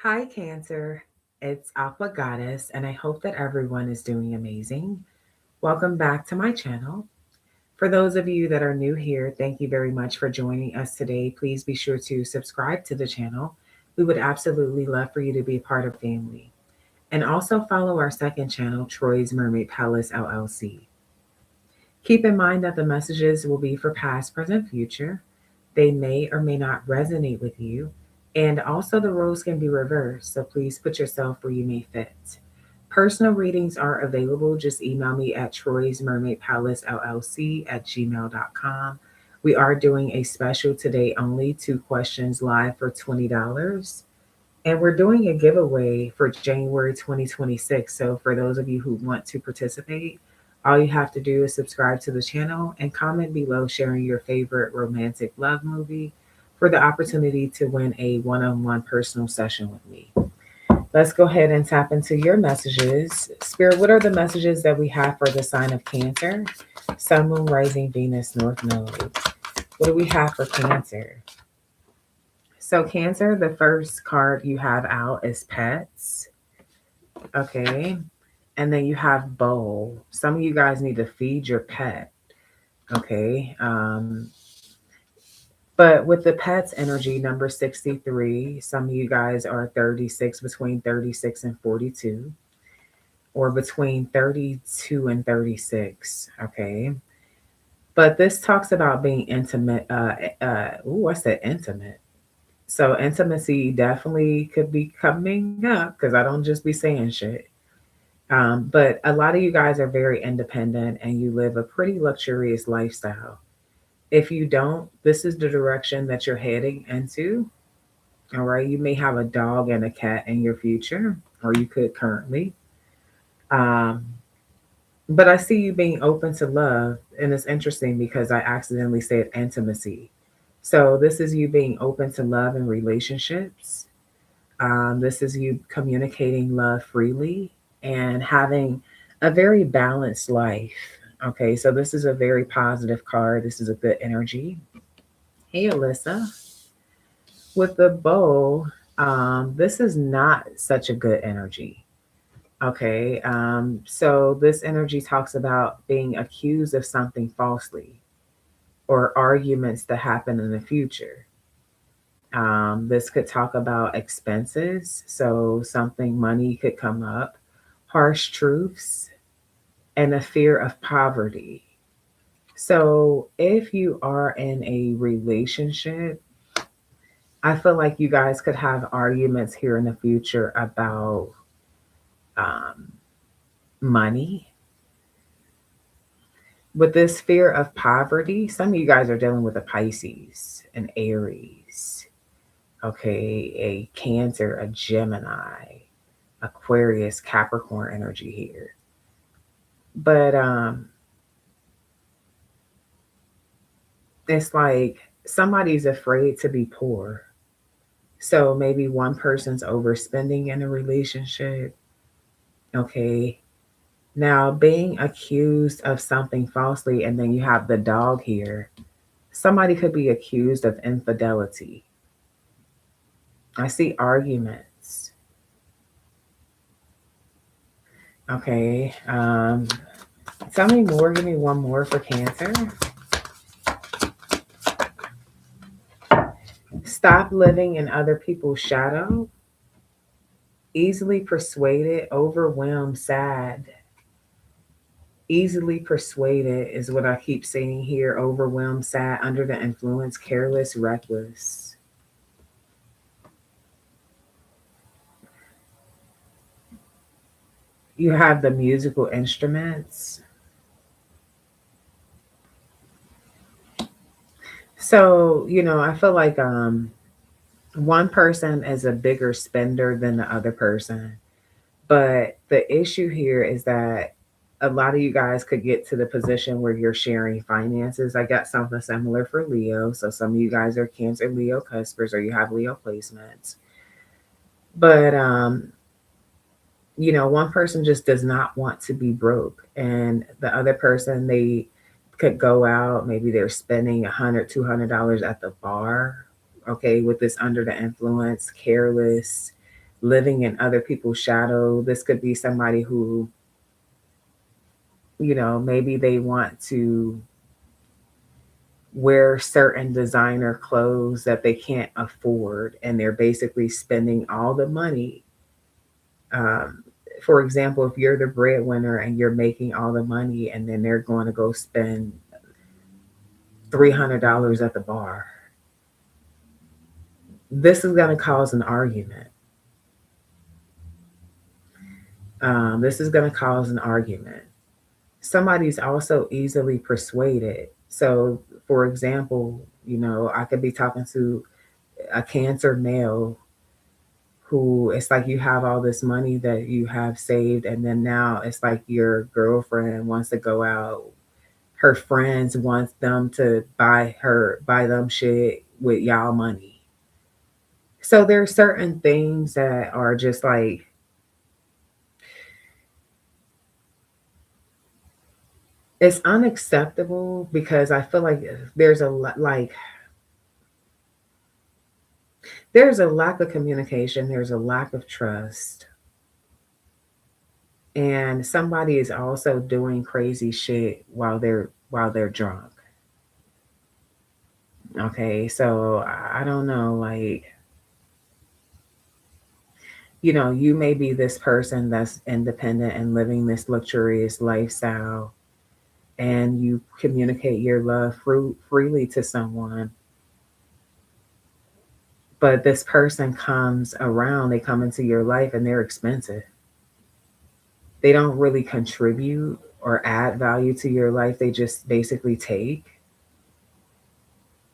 Hi, Cancer. It's Aqua Goddess, and I hope that everyone is doing amazing. Welcome back to my channel. For those of you that are new here, thank you very much for joining us today. Please be sure to subscribe to the channel. We would absolutely love for you to be a part of family. And also follow our second channel, Troy's Mermaid Palace LLC. Keep in mind that the messages will be for past, present, future. They may or may not resonate with you. And also, the roles can be reversed. So please put yourself where you may fit. Personal readings are available. Just email me at Troy's Mermaid Palace LLC at gmail.com. We are doing a special today only, 2 questions live for $20. And we're doing a giveaway for January 2026. So for those of you who want to participate, all you have to do is subscribe to the channel and comment below sharing your favorite romantic love movie for the opportunity to win a one-on-one personal session with me. Let's go ahead and tap into your messages. Spirit, what are the messages that we have for the sign of Cancer? Sun, Moon, Rising, Venus, North Node. What do we have for Cancer? So, Cancer, the first card you have out is pets. Okay. And then you have bowl. Some of you guys need to feed your pet. Okay. But with the pets energy, number 63, some of you guys are 36, between 36 and 42, or between 32 and 36. Okay. But this talks about being intimate. I said intimate. So intimacy definitely could be coming up because I don't just be saying shit. But a lot of you guys are very independent and you live a pretty luxurious lifestyle. If you don't, this is the direction that you're heading into. All right. You may have a dog and a cat in your future, or you could currently. Um, but I see you being open to love. And it's interesting because I accidentally said intimacy. So this is you being open to love and relationships. This is you communicating love freely and having a very balanced life. Okay, so this is a very positive card. This is a good energy. Hey, Alyssa. With the bow, this is not such a good energy. Okay, so this energy talks about being accused of something falsely or arguments that happen in the future. This could talk about expenses, so something money could come up, harsh truths, and a fear of poverty. So if you are in a relationship, I feel like you guys could have arguments here in the future about um, money. With this fear of poverty, some of you guys are dealing with a Pisces, an Aries, okay, a Cancer, a Gemini, Aquarius, Capricorn energy here. But it's like somebody's afraid to be poor. So maybe one person's overspending in a relationship. Okay. Now, being accused of something falsely, and then you have the dog here. Somebody could be accused of infidelity. I see arguments. Okay. Tell me more. Give me one more for Cancer. Stop living in other people's shadow. Easily persuaded, overwhelmed, sad. Easily persuaded is what I keep saying here. Overwhelmed, sad, under the influence, careless, reckless. You have the musical instruments. So, I feel like one person is a bigger spender than the other person. But the issue here is that a lot of you guys could get to the position where you're sharing finances. I got something similar for Leo. So some of you guys are Cancer, Leo cuspers, or you have Leo placements. But one person just does not want to be broke, and the other person, they could go out. Maybe they're spending $100, $200 at the bar. Okay, with this under the influence, careless, living in other people's shadow. This could be somebody who, maybe they want to wear certain designer clothes that they can't afford, and they're basically spending all the money. Um, for example, if you're the breadwinner and you're making all the money, and then they're going to go spend $300 at the bar, this is going to cause an argument. This is going to cause an argument. Somebody's also easily persuaded. So, for example, I could be talking to a Cancer male who, it's like you have all this money that you have saved, and then now it's like your girlfriend wants to go out. Her friends want them to buy them shit with y'all money. So there are certain things that are just like, it's unacceptable, because I feel like there's a lack of communication, there's a lack of trust, and somebody is also doing crazy shit while they're drunk. Okay, so I don't know, like, you may be this person that's independent and living this luxurious lifestyle, and you communicate your love freely to someone, but this person comes around, they come into your life, and they're expensive. They don't really contribute or add value to your life. They just basically take.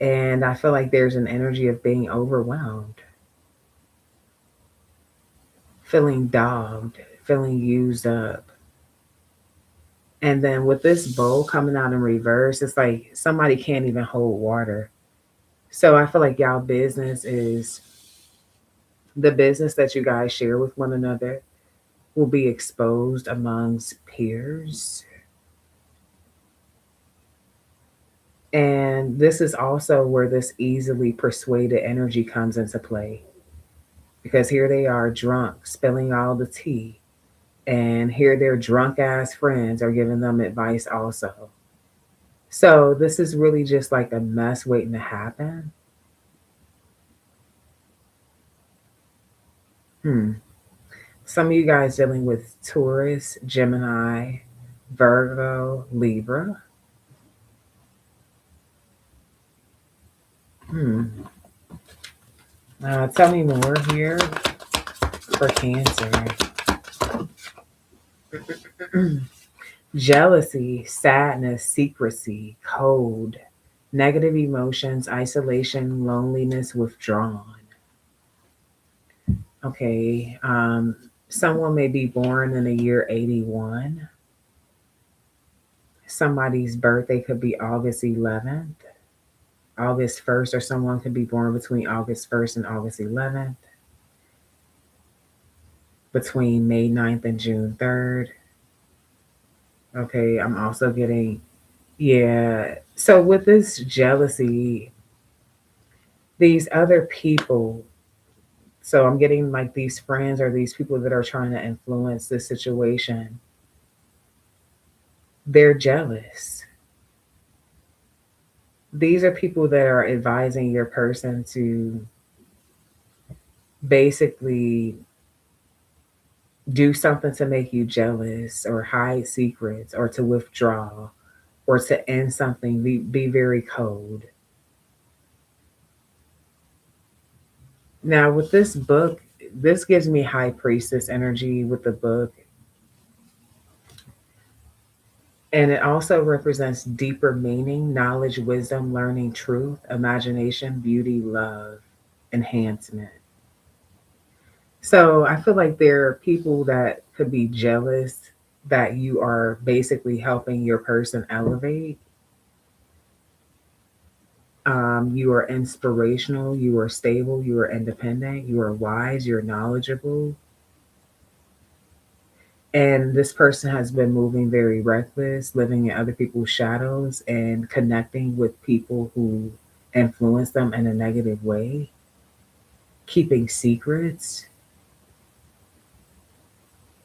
And I feel like there's an energy of being overwhelmed, feeling dogged, feeling used up. And then with this bowl coming out in reverse, it's like somebody can't even hold water. So I feel like y'all business is the business that you guys share with one another will be exposed amongst peers. And this is also where this easily persuaded energy comes into play, because here they are drunk, spilling all the tea, and here their drunk ass friends are giving them advice also. So this is really just like a mess waiting to happen. Hmm. Some of you guys dealing with Taurus, Gemini, Virgo, Libra. Hmm. Tell me more here for Cancer. Jealousy, sadness, secrecy, cold, negative emotions, isolation, loneliness, withdrawn. Okay. Someone may be born in the year 81. Somebody's birthday could be August 11th, August 1st, or someone could be born between August 1st and August 11th, between May 9th and June 3rd. Okay. I'm also getting, yeah. So with this jealousy, these other people, so I'm getting like these friends or these people that are trying to influence the situation, they're jealous. These are people that are advising your person to basically do something to make you jealous, or hide secrets, or to withdraw, or to end something, be very cold. Now, with this book, this gives me high priestess energy with the book. And it also represents deeper meaning, knowledge, wisdom, learning, truth, imagination, beauty, love, enhancement. So I feel like there are people that could be jealous that you are basically helping your person elevate. You are inspirational, you are stable, you are independent, you are wise, you're knowledgeable. And this person has been moving very reckless, living in other people's shadows, and connecting with people who influence them in a negative way, keeping secrets.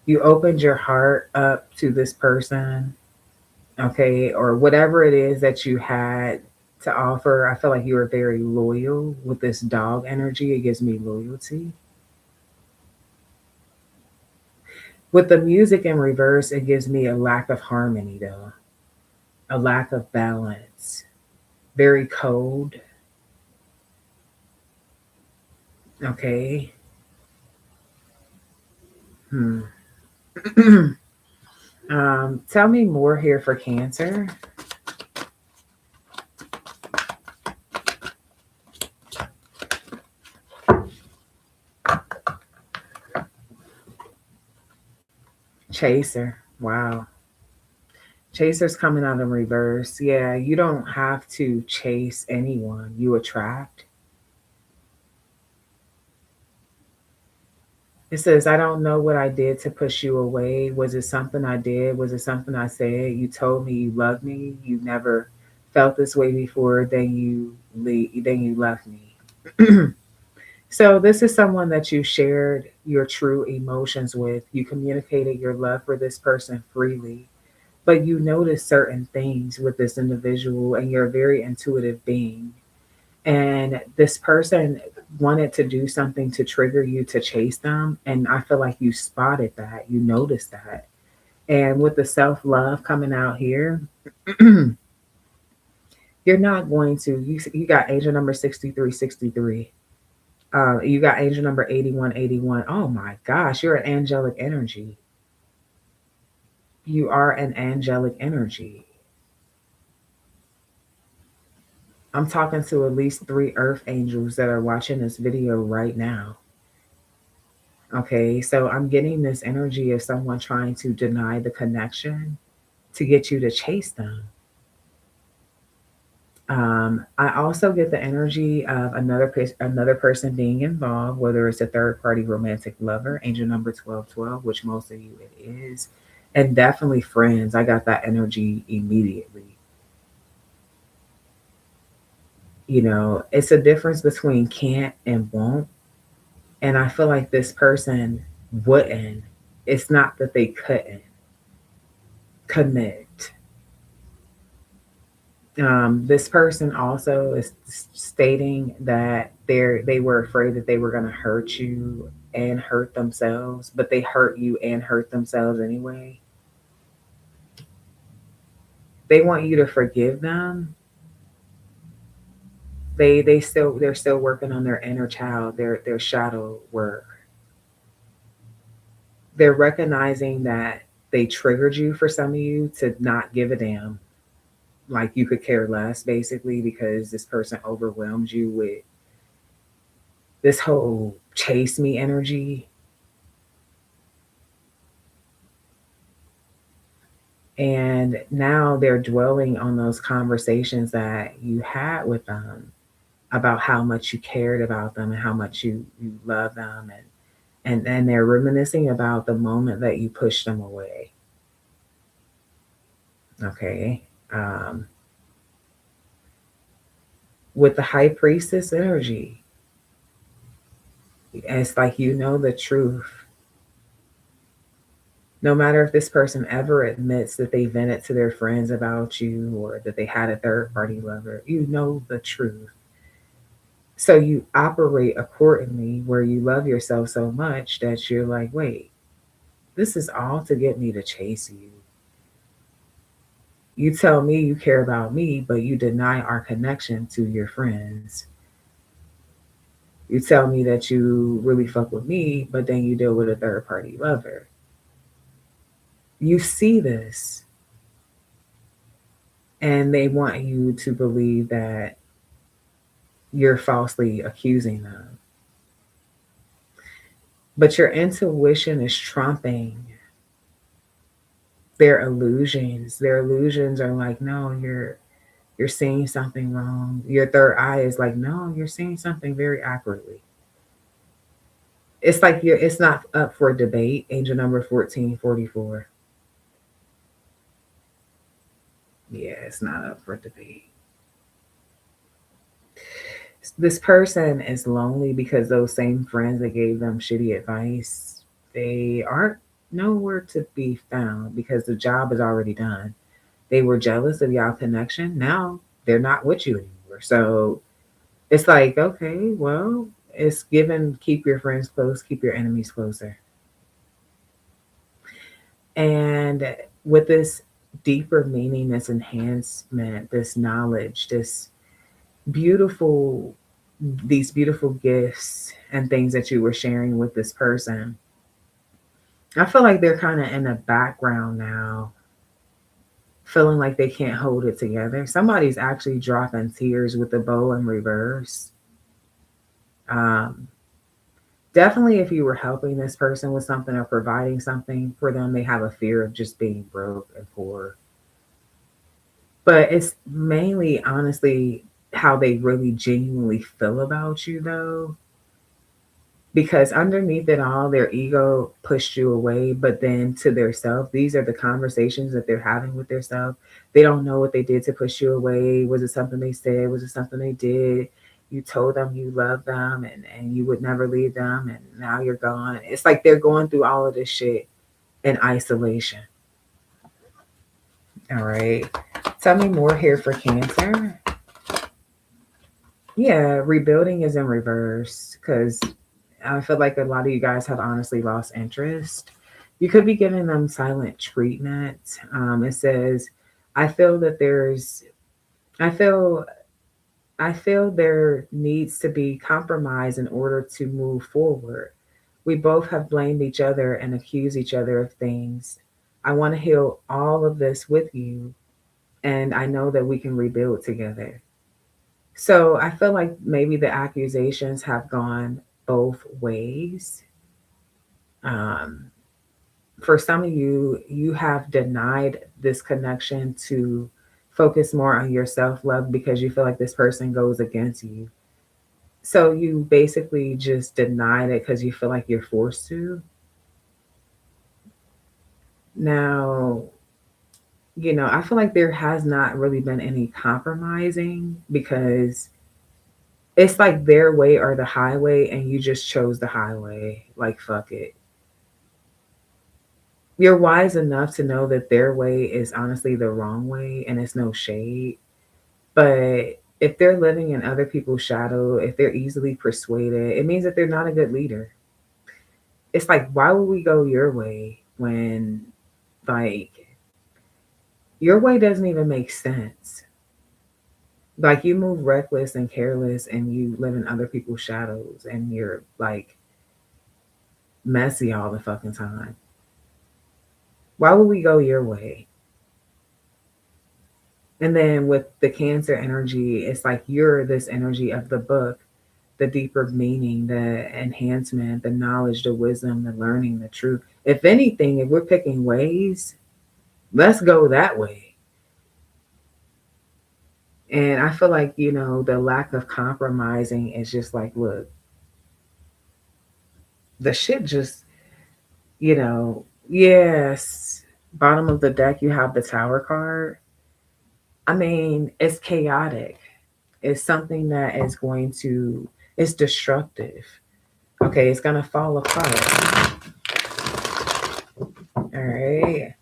You opened your heart up to this person, okay, or whatever it is that you had to offer. I feel like you were very loyal with this dog energy. It gives me loyalty. With the music in reverse, it gives me a lack of harmony, though, a lack of balance, very cold. Okay. Hmm. Tell me more here for Cancer. Chaser. Wow. Chaser's coming out in reverse. Yeah, you don't have to chase anyone you attract. It says, I don't know what I did to push you away. Was it something I did? Was it something I said? You told me you loved me. You never felt this way before. Then you left me. So this is someone that you shared your true emotions with. You communicated your love for this person freely, but you notice certain things with this individual, and you're a very intuitive being. And this person wanted to do something to trigger you to chase them, and I feel like you spotted that, you noticed that. And with the self-love coming out here, you're not going to, you got angel number 6363. You got angel number 8181. Oh my gosh, you're an angelic energy. You are an angelic energy. I'm talking to at least three earth angels that are watching this video right now. Okay, so I'm getting this energy of someone trying to deny the connection to get you to chase them. I also get the energy of another person being involved, whether it's a third party romantic lover, angel number 1212, which most of you it is, and definitely friends. I got that energy immediately. You know, it's a difference between can't and won't. And I feel like this person wouldn't. It's not that they couldn't connect. This person also is stating that they were afraid that they were going to hurt you and hurt themselves, but they hurt you and hurt themselves anyway. They want you to forgive them. They're still working on their inner child, their shadow work. They're recognizing that they triggered you for some of you to not give a damn, like you could care less basically, because this person overwhelmed you with this whole chase me energy. And now they're dwelling on those conversations that you had with them about how much you cared about them and how much you love them, and they're reminiscing about the moment that you pushed them away. Okay. Um, with the high priestess energy, it's like you know the truth. No matter if this person ever admits that they vented to their friends about you or that they had a third party lover, you know the truth. So you operate accordingly, where you love yourself so much that you're like, wait, this is all to get me to chase you. You tell me you care about me, but you deny our connection to your friends. You tell me that you really fuck with me, but then you deal with a third party lover. You see this, and they want you to believe that you're falsely accusing them. But your intuition is trumping their illusions. Their illusions are like, no, you're seeing something wrong. Your third eye is like, no, you're seeing something very accurately. It's like it's not up for debate. Angel number 1444. Yeah, it's not up for debate. This person is lonely because those same friends that gave them shitty advice, they aren't. nowhere to be found because the job is already done. They were jealous of y'all connection. Now they're not with you anymore. So it's like, okay, well, it's given keep your friends close, keep your enemies closer. And with this deeper meaning, this enhancement, this knowledge, beautiful, these beautiful gifts and things that you were sharing with this person, I feel like they're kind of in the background now, feeling like they can't hold it together. Somebody's actually dropping tears with the bow in reverse. Um, Definitely, if you were helping this person with something or providing something for them, they have a fear of just being broke and poor. But it's mainly, honestly, how they really genuinely feel about you, though. Because underneath it all, their ego pushed you away, but then to their self, these are the conversations that they're having with their self. They don't know what they did to push you away. Was it something they said? Was it something they did? You told them you love them and you would never leave them, and now you're gone. It's like they're going through all of this shit in isolation. All right. Tell me more here for Cancer. Yeah, rebuilding is in reverse because I feel like a lot of you guys have honestly lost interest. You could be giving them silent treatment. It says, I feel that there's, I feel, I feel there needs to be compromise in order to move forward. We both have blamed each other and accused each other of things. I want to heal all of this with you, and I know that we can rebuild together. So I feel like maybe the accusations have gone both ways. Um, for some of you, you have denied this connection to focus more on your self love because you feel like this person goes against you. So you basically just denied it because you feel like you're forced to. Now, I feel like there has not really been any compromising because it's like their way or the highway, and you just chose the highway. Like, fuck it. You're wise enough to know that their way is honestly the wrong way, and it's no shade. But if they're living in other people's shadow, if they're easily persuaded, it means that they're not a good leader. It's like, why would we go your way when, like, your way doesn't even make sense? Like, you move reckless and careless, and you live in other people's shadows, and you're like messy all the fucking time. Why would we go your way? And then with the Cancer energy, it's like you're this energy of the book, the deeper meaning, the enhancement, the knowledge, the wisdom, the learning, the truth. If anything, if we're picking ways, let's go that way. And I feel like, the lack of compromising is just like, look, the shit just, yes, bottom of the deck, you have the Tower card. I mean, it's chaotic. It's something that is going to, it's destructive. Okay, it's gonna fall apart. All right.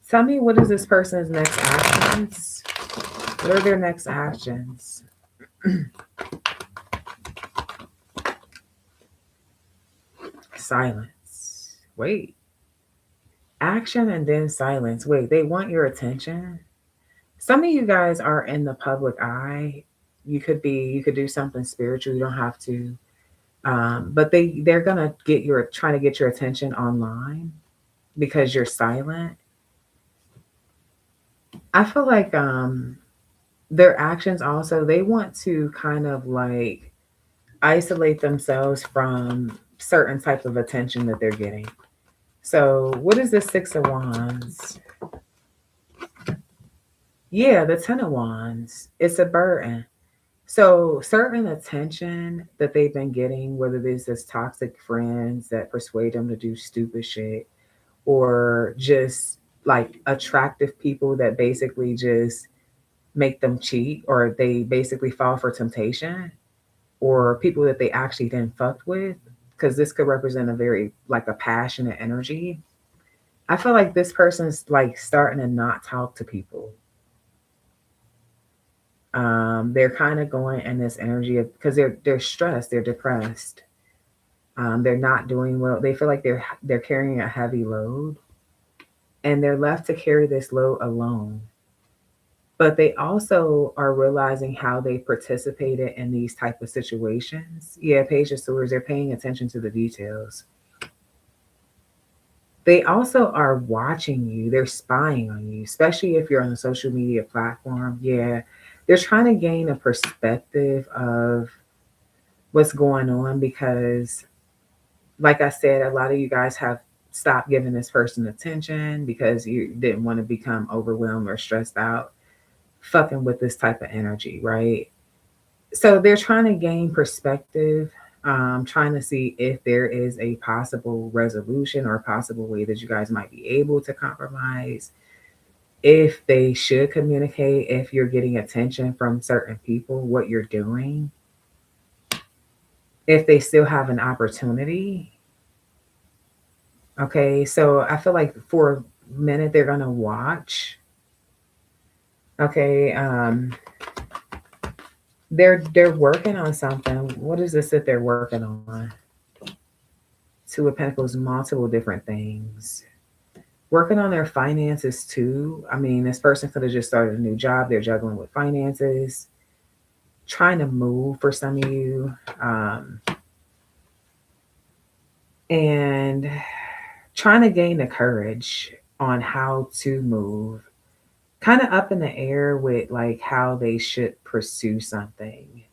Tell me, what is this person's next actions? What are their next actions? Silence. Wait. Action and then silence. Wait, they want your attention? Some of you guys are in the public eye. You could do something spiritual. You don't have to. But they're gonna trying to get your attention online because you're silent. I feel like their actions also, they want to kind of like isolate themselves from certain type of attention that they're getting. So what is the Six of Wands? Yeah, the Ten of Wands. It's a burden. So certain attention that they've been getting, whether this is toxic friends that persuade them to do stupid shit, or just like attractive people that basically just make them cheat, or they basically fall for temptation, or people that they actually then fucked with, because this could represent a very like a passionate energy. I feel like this person's like starting to not talk to people. They're kind of going in this energy of because they're stressed, they're depressed. They're not doing well. They feel like they're carrying a heavy load, and they're left to carry this load alone. But they also are realizing how they participated in these type of situations. Yeah, Page of Swords, they're paying attention to the details. They also are watching you. They're spying on you, especially if you're on a social media platform. Yeah, they're trying to gain a perspective of what's going on because, like I said, a lot of you guys have stopped giving this person attention because you didn't want to become overwhelmed or stressed out fucking with this type of energy, right? So they're trying to gain perspective, trying to see if there is a possible resolution or a possible way that you guys might be able to compromise, if they should communicate, if you're getting attention from certain people, what you're doing, if they still have an opportunity. Okay, so I feel like for a minute they're gonna watch. Okay, they're working on something. What is this that they're working on? Two of Pentacles, multiple different things. Working on their finances too. I mean, this person could have just started a new job. They're juggling with finances, trying to move for some of you, and trying to gain the courage on how to move. Kind of up in the air with like how they should pursue something.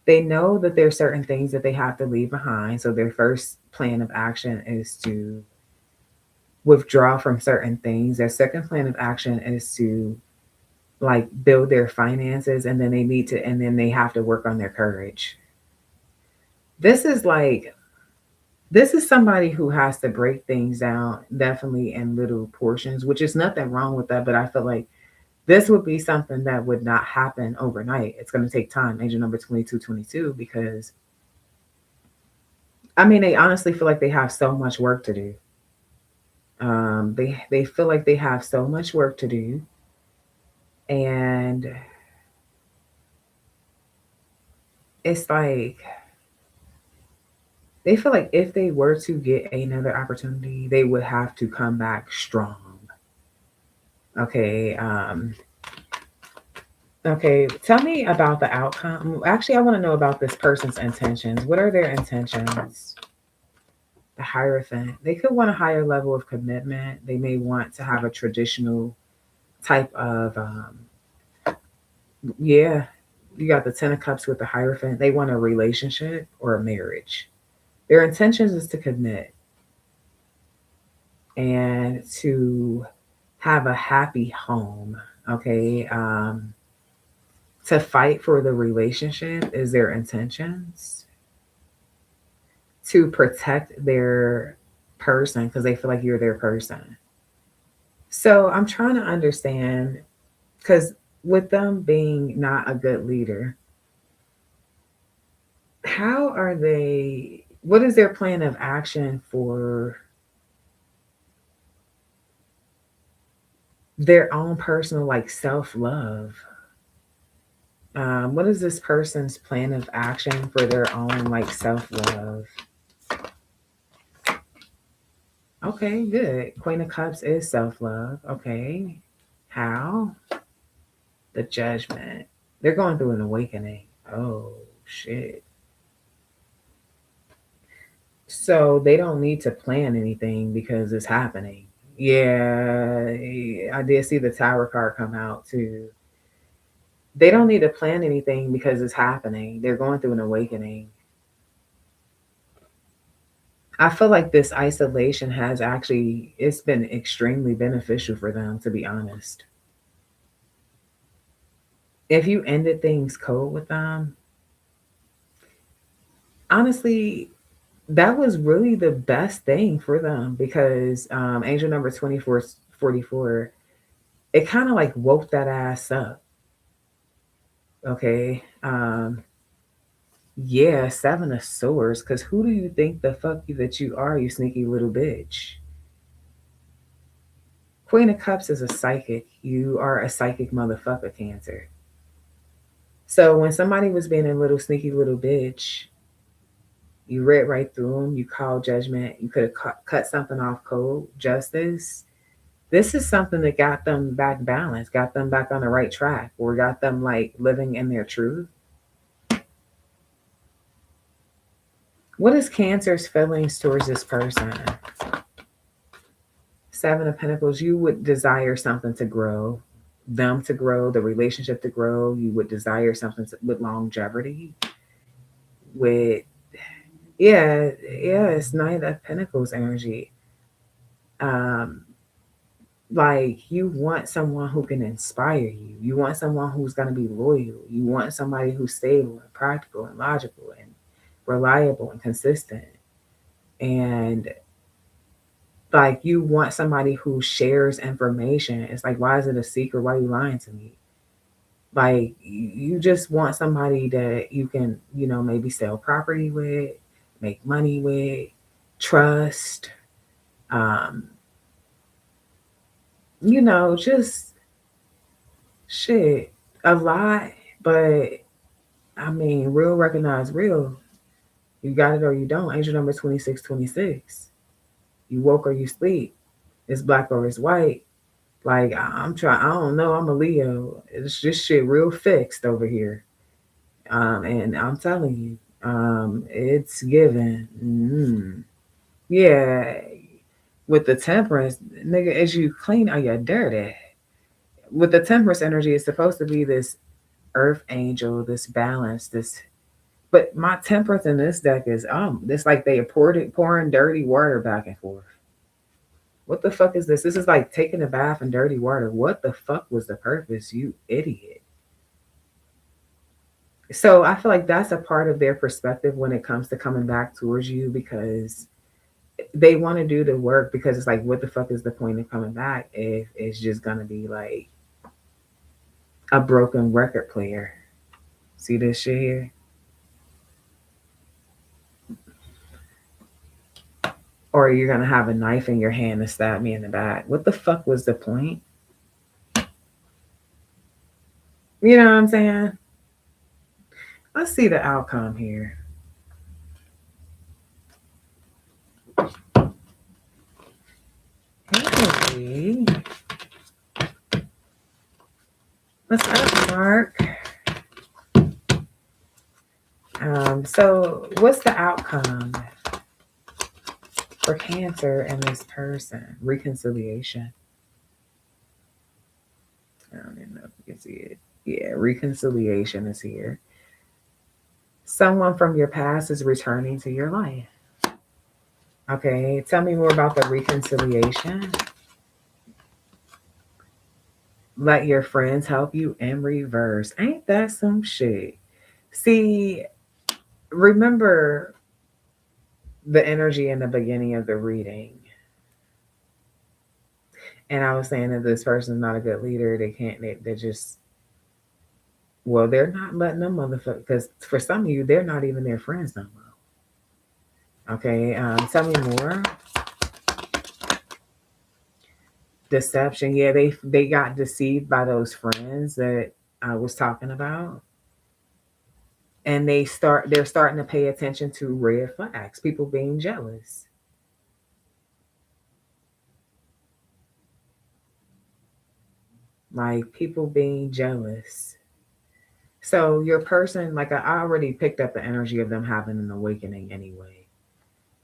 They know that there's certain things that they have to leave behind. So their first plan of action is to withdraw from certain things. Their second plan of action is to like build their finances, and then they need to and then they have to work on their courage. This is like this is somebody who has to break things down definitely in little portions, which is nothing wrong with that, but I feel like this would be something that would not happen overnight. It's going to take time. Angel number 2222, because I mean, they honestly feel like they have so much work to do. They feel like they have so much work to do, and it's like they feel like if they were to get another opportunity, they would have to come back strong. Okay. Okay. Tell me about the outcome. Actually, I want to know about this person's intentions. What are their intentions? The Hierophant. They could want a higher level of commitment. They may want to have a traditional type of yeah. You got the Ten of Cups with the Hierophant. They want a relationship or a marriage. Their intentions is to commit and to have a happy home. Okay. To fight for the relationship is their intentions. To protect their person because they feel like you're their person. So I'm trying to understand because with them being not a good leader, how are they? What is their plan of action for their own personal like self love? What is this person's plan of action for their own like self love? Okay, good. Queen of Cups is self love. Okay. How? The Judgment. They're going through an awakening. Oh, shit. So they don't need to plan anything because it's happening. Yeah, I did see the Tower card come out too. They don't need to plan anything because it's happening. They're going through an awakening. I feel like this isolation has actually it's been extremely beneficial for them, to be honest. If you ended things cold with them, honestly, that was really the best thing for them because angel number 2444, it kind of like woke that ass up. Okay. Yeah, Seven of Swords, because who do you think the fuck that you are, you sneaky little bitch? Queen of Cups is a psychic. You are a psychic motherfucker, Cancer. So when somebody was being a little sneaky little bitch, you read right through them. You called judgment. You could have cut something off cold. Justice. This is something that got them back balanced, got them back on the right track, or got them like living in their truth. What is Cancer's feelings towards this person? Seven of Pentacles, you would desire something to grow, them to grow, the relationship to grow. You would desire something with longevity. With, yeah, it's Nine of Pentacles energy. Like you want someone who can inspire you. You want someone who's going to be loyal. You want somebody who's stable and practical and logical and reliable and consistent. And like you want somebody who shares information. It's like, why is it a secret? Why are you lying to me? Like you just want somebody that you can, maybe sell property with, make money with, trust. Just shit a lot, but I mean, real recognize real. You got it or you don't. Angel number 2626. You woke or you sleep. It's black or it's white. Like I'm trying. I don't know. I'm a Leo. It's just shit real fixed over here. And I'm telling you, it's given. Yeah, with the Temperance, nigga, as you clean are you dirty? With the Temperance energy, it's supposed to be this Earth angel, this balance, this. But my Temperance in this deck is it's like they pouring dirty water back and forth. What the fuck is this? This is like taking a bath in dirty water. What the fuck was the purpose, you idiot? So I feel like that's a part of their perspective when it comes to coming back towards you, because they want to do the work, because it's like, what the fuck is the point of coming back if it's just gonna be like a broken record player? See this shit here? Or you're gonna have a knife in your hand and stab me in the back. What the fuck was the point? You know what I'm saying? Let's see the outcome here. Hey. What's up, Mark? So what's the outcome for Cancer and this person? Reconciliation. I don't even know if you can see it. Yeah, reconciliation is here. Someone from your past is returning to your life. Okay, tell me more about the reconciliation. Let your friends help you in reverse. Ain't that some shit? See, remember the energy in the beginning of the reading. And I was saying that this person's not a good leader. They're just, well, they're not letting them motherfuckers, because for some of you, they're not even their friends no more. Okay, tell me more. Deception. Yeah, they got deceived by those friends that I was talking about. And they're starting to pay attention to red flags, people being jealous. Like people being jealous. So your person, like I already picked up the energy of them having an awakening anyway.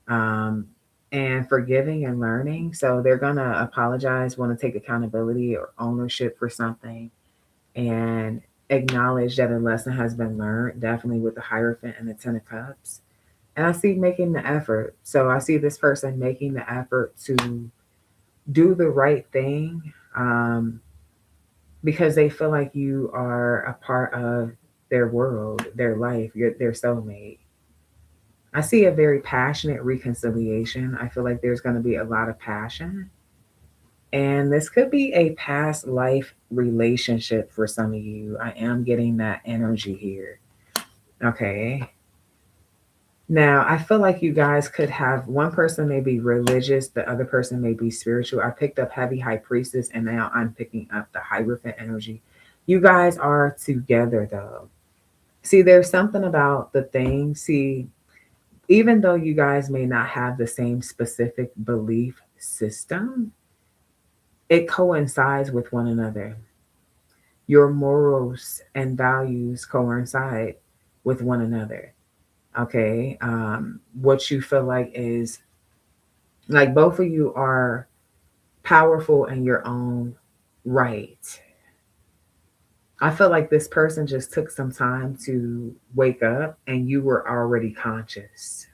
And forgiving and learning. So they're gonna apologize, want to take accountability or ownership for something, and acknowledge that a lesson has been learned, definitely with the Hierophant and the Ten of Cups. And I see making the effort. So I see this person making the effort to do the right thing, because they feel like you are a part of their world, their life, their soulmate. I see a very passionate reconciliation. I feel like there's going to be a lot of passion. And this could be a past life relationship for some of you. I am getting that energy here. Okay. Now, I feel like you guys could have one person may be religious, the other person may be spiritual. I picked up heavy high priestess, and now I'm picking up the Hierophant energy. You guys are together though. See, there's something about the thing. See, even though you guys may not have the same specific belief system, it coincides with one another. Your morals and values coincide with one another. Okay. What you feel like is like both of you are powerful in your own right. I feel like this person just took some time to wake up and you were already conscious.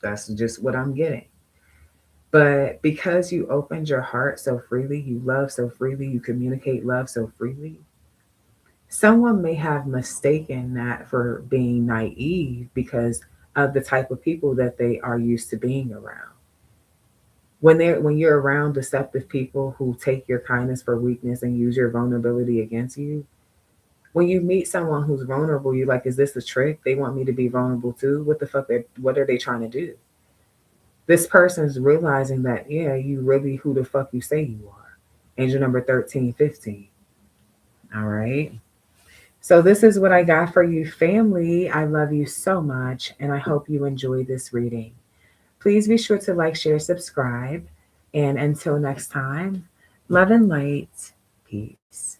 That's just what I'm getting. But because you opened your heart so freely, you love so freely, you communicate love so freely, someone may have mistaken that for being naive because of the type of people that they are used to being around. When you're around deceptive people who take your kindness for weakness and use your vulnerability against you, when you meet someone who's vulnerable, you're like, is this a trick? They want me to be vulnerable too? What the fuck? What are they trying to do? This person's realizing that, yeah, you really who the fuck you say you are. Angel number 1315. All right. So this is what I got for you, family. I love you so much, and I hope you enjoy this reading. Please be sure to like, share, subscribe. And until next time, love and light. Peace.